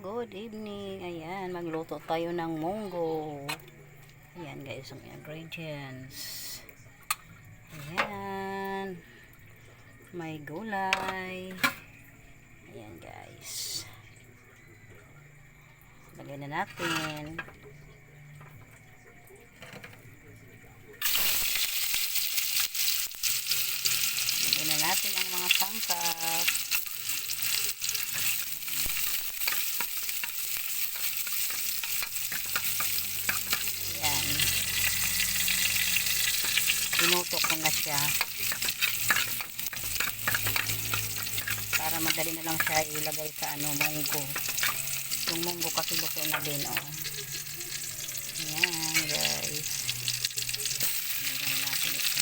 good evening. Ayan, magluto tayo ng munggo. Ayan guys, ang ingredients. Ayan. May gulay. Ayan guys. Lagay na natin. Lagay na natin ang mga sangkap. Pinutok ko na siya para madali na lang siya ilagay sa munggo. Yung munggo kasi luto na din, oh. Ayan guys, ilagay natin ito.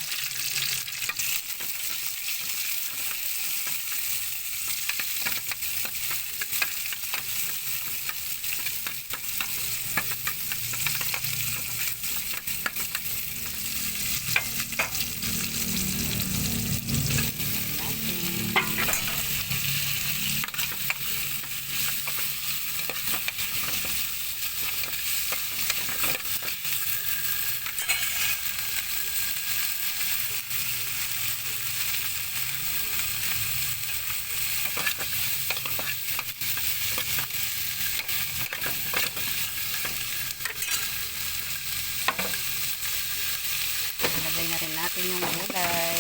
Ilagay na rin natin yung gulay.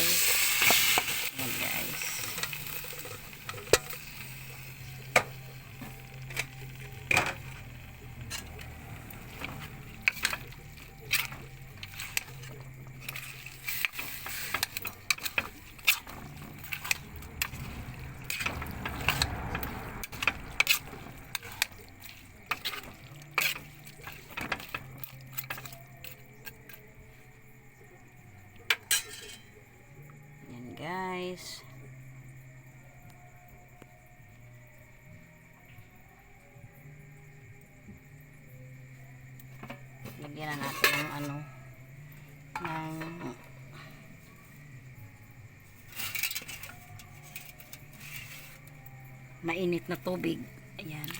Ayan guys. Guys, lagyan na natin ng mainit na tubig. Ayan.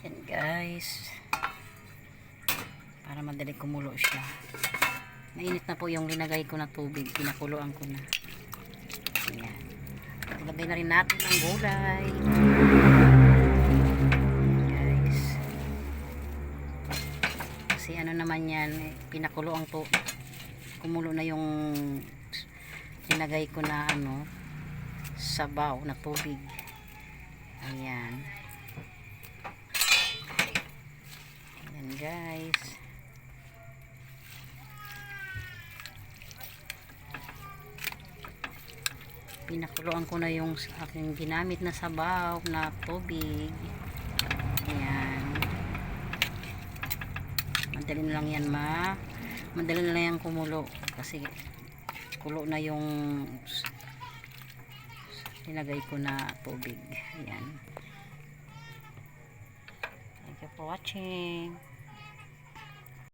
Ayan guys, para madali kumulo siya. Mainit na po yung linagay ko na tubig, pinakuluan ko na. Ayan. Ilagay na rin natin ang gulay. Guys, kasi naman yan, pinakuluan to, kumulo na yung linagay ko na sabaw na tubig. Ayan. Ayan guys, pinakuluan ko na yung aking ginamit na sabaw na tubig. Ayan. Madali na lang yan madali na lang yan kumulo kasi kulo na yung linagay ko na tubig. Ayan. Thank you for watching.